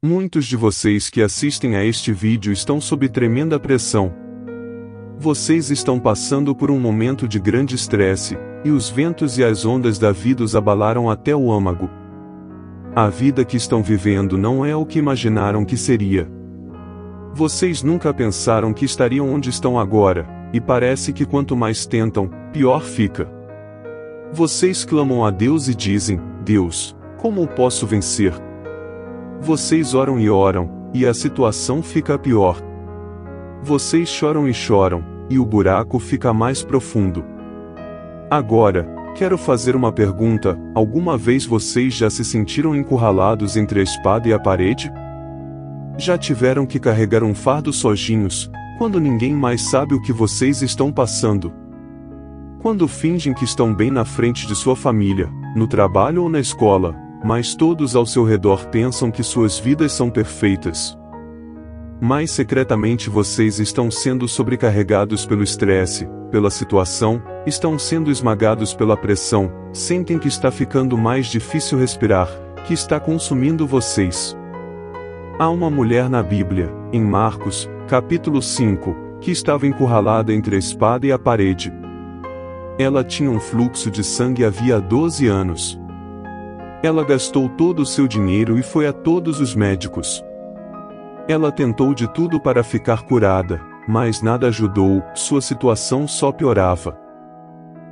Muitos de vocês que assistem a este vídeo estão sob tremenda pressão. Vocês estão passando por um momento de grande estresse, e os ventos e as ondas da vida os abalaram até o âmago. A vida que estão vivendo não é o que imaginaram que seria. Vocês nunca pensaram que estariam onde estão agora, e parece que quanto mais tentam, pior fica. Vocês clamam a Deus e dizem: Deus, como posso vencer? Vocês oram, e a situação fica pior. Vocês choram, e o buraco fica mais profundo. Agora, quero fazer uma pergunta: alguma vez vocês já se sentiram encurralados entre a espada e a parede? Já tiveram que carregar um fardo sozinhos, quando ninguém mais sabe o que vocês estão passando? Quando fingem que estão bem na frente de sua família, no trabalho ou na escola, mas todos ao seu redor pensam que suas vidas são perfeitas. Mas secretamente vocês estão sendo sobrecarregados pelo estresse, pela situação, estão sendo esmagados pela pressão, sentem que está ficando mais difícil respirar, que está consumindo vocês. Há uma mulher na Bíblia, em Marcos, capítulo 5, que estava encurralada entre a espada e a parede. Ela tinha um fluxo de sangue havia 12 anos. Ela gastou todo o seu dinheiro e foi a todos os médicos. Ela tentou de tudo para ficar curada, mas nada ajudou, sua situação só piorava.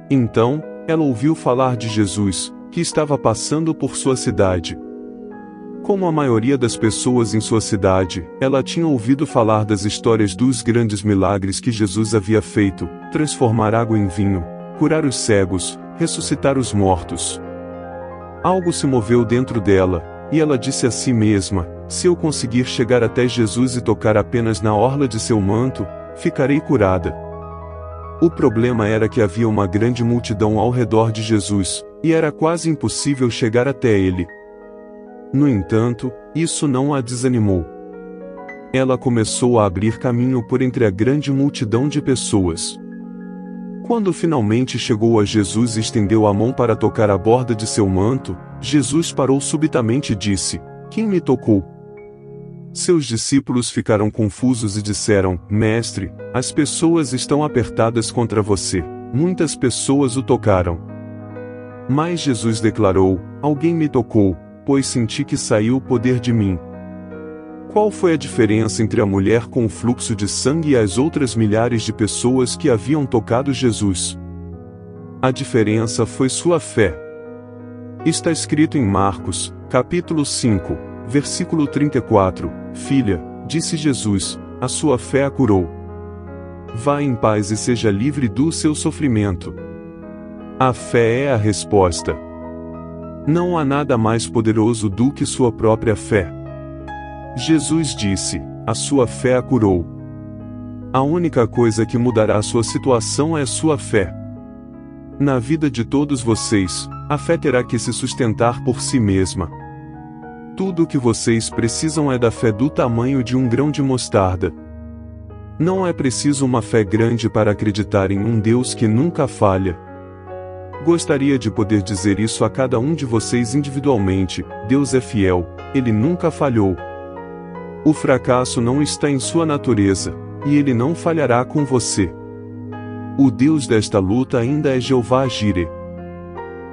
Então, ela ouviu falar de Jesus, que estava passando por sua cidade. Como a maioria das pessoas em sua cidade, ela tinha ouvido falar das histórias dos grandes milagres que Jesus havia feito: transformar água em vinho, curar os cegos, ressuscitar os mortos. Algo se moveu dentro dela, e ela disse a si mesma: se eu conseguir chegar até Jesus e tocar apenas na orla de seu manto, ficarei curada. O problema era que havia uma grande multidão ao redor de Jesus, e era quase impossível chegar até ele. No entanto, isso não a desanimou. Ela começou a abrir caminho por entre a grande multidão de pessoas. Quando finalmente chegou a Jesus e estendeu a mão para tocar a borda de seu manto, Jesus parou subitamente e disse: quem me tocou? Seus discípulos ficaram confusos e disseram: Mestre, as pessoas estão apertadas contra você, muitas pessoas o tocaram. Mas Jesus declarou: alguém me tocou, pois senti que saiu o poder de mim. Qual foi a diferença entre a mulher com o fluxo de sangue e as outras milhares de pessoas que haviam tocado Jesus? A diferença foi sua fé. Está escrito em Marcos, capítulo 5, versículo 34, Filha, disse Jesus, a sua fé a curou. Vá em paz e seja livre do seu sofrimento. A fé é a resposta. Não há nada mais poderoso do que sua própria fé. Jesus disse: a sua fé a curou. A única coisa que mudará a sua situação é a sua fé. Na vida de todos vocês, a fé terá que se sustentar por si mesma. Tudo o que vocês precisam é da fé do tamanho de um grão de mostarda. Não é preciso uma fé grande para acreditar em um Deus que nunca falha. Gostaria de poder dizer isso a cada um de vocês individualmente: Deus é fiel, Ele nunca falhou. O fracasso não está em sua natureza, e Ele não falhará com você. O Deus desta luta ainda é Jeová Jireh.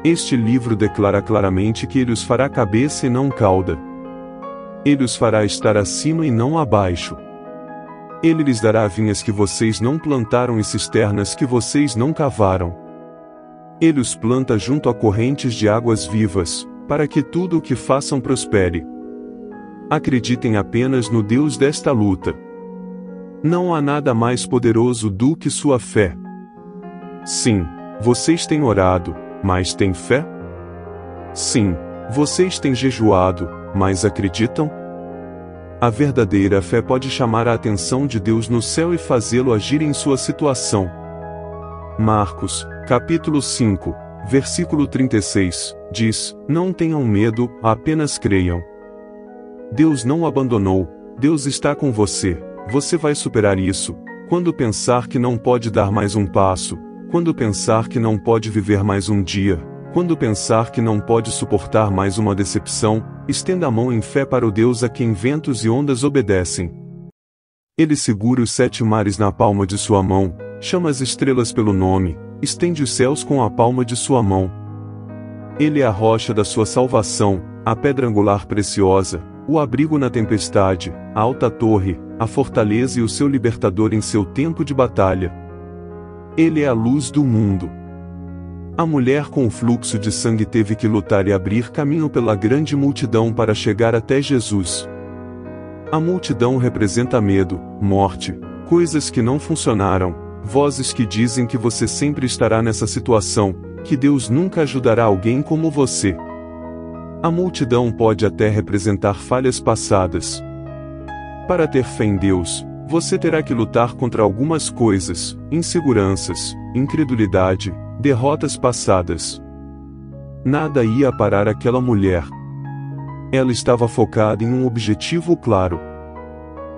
Este livro declara claramente que Ele os fará cabeça e não cauda. Ele os fará estar acima e não abaixo. Ele lhes dará vinhas que vocês não plantaram e cisternas que vocês não cavaram. Ele os planta junto a correntes de águas vivas, para que tudo o que façam prospere. Acreditem apenas no Deus desta luta. Não há nada mais poderoso do que sua fé. Sim, vocês têm orado, mas têm fé? Sim, vocês têm jejuado, mas acreditam? A verdadeira fé pode chamar a atenção de Deus no céu e fazê-lo agir em sua situação. Marcos, capítulo 5, versículo 36, diz: não tenham medo, apenas creiam. Deus não o abandonou, Deus está com você, você vai superar isso. Quando pensar que não pode dar mais um passo, quando pensar que não pode viver mais um dia, Quando pensar que não pode suportar mais uma decepção, estenda a mão em fé para o Deus a quem ventos e ondas obedecem. Ele segura os 7 mares na palma de sua mão, chama as estrelas pelo nome, estende os céus com a palma de sua mão. Ele é a rocha da sua salvação, a pedra angular preciosa, o abrigo na tempestade, a alta torre, a fortaleza e o seu libertador em seu tempo de batalha. Ele é a luz do mundo. A mulher com o fluxo de sangue teve que lutar e abrir caminho pela grande multidão para chegar até Jesus. A multidão representa medo, morte, coisas que não funcionaram, vozes que dizem que você sempre estará nessa situação, que Deus nunca ajudará alguém como você. A multidão pode até representar falhas passadas. Para ter fé em Deus, você terá que lutar contra algumas coisas, inseguranças, incredulidade, derrotas passadas. Nada ia parar aquela mulher. Ela estava focada em um objetivo claro.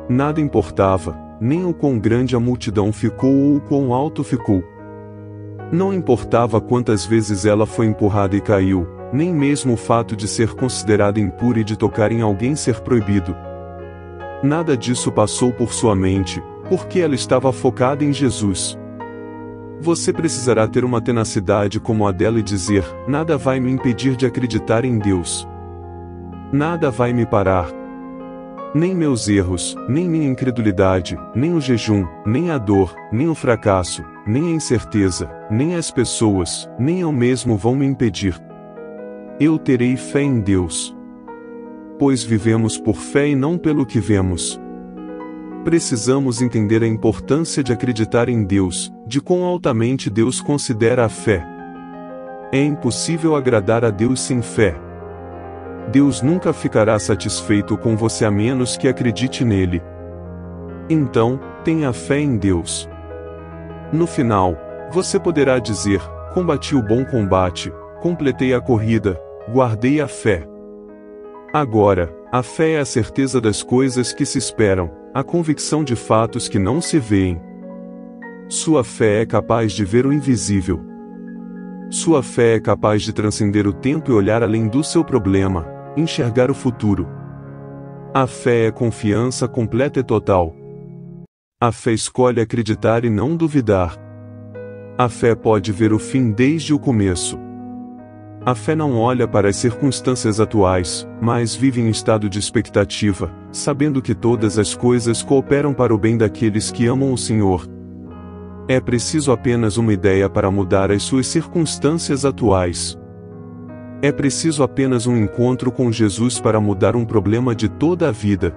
Nada importava, nem o quão grande a multidão ficou ou o quão alto ficou. Não importava quantas vezes ela foi empurrada e caiu, nem mesmo o fato de ser considerada impura e de tocar em alguém ser proibido. Nada disso passou por sua mente, porque ela estava focada em Jesus. Você precisará ter uma tenacidade como a dela e dizer: nada vai me impedir de acreditar em Deus. Nada vai me parar. Nem meus erros, nem minha incredulidade, nem o jejum, nem a dor, nem o fracasso, nem a incerteza, nem as pessoas, nem eu mesmo vão me impedir. Eu terei fé em Deus. Pois vivemos por fé e não pelo que vemos. Precisamos entender a importância de acreditar em Deus, de quão altamente Deus considera a fé. É impossível agradar a Deus sem fé. Deus nunca ficará satisfeito com você a menos que acredite nele. Então, tenha fé em Deus. No final, você poderá dizer: combati o bom combate, completei a corrida, guardei a fé. Agora, a fé é a certeza das coisas que se esperam, a convicção de fatos que não se veem. Sua fé é capaz de ver o invisível. Sua fé é capaz de transcender o tempo e olhar além do seu problema, enxergar o futuro. A fé é confiança completa e total. A fé escolhe acreditar e não duvidar. A fé pode ver o fim desde o começo. A fé não olha para as circunstâncias atuais, mas vive em estado de expectativa, sabendo que todas as coisas cooperam para o bem daqueles que amam o Senhor. É preciso apenas uma ideia para mudar as suas circunstâncias atuais. É preciso apenas um encontro com Jesus para mudar um problema de toda a vida.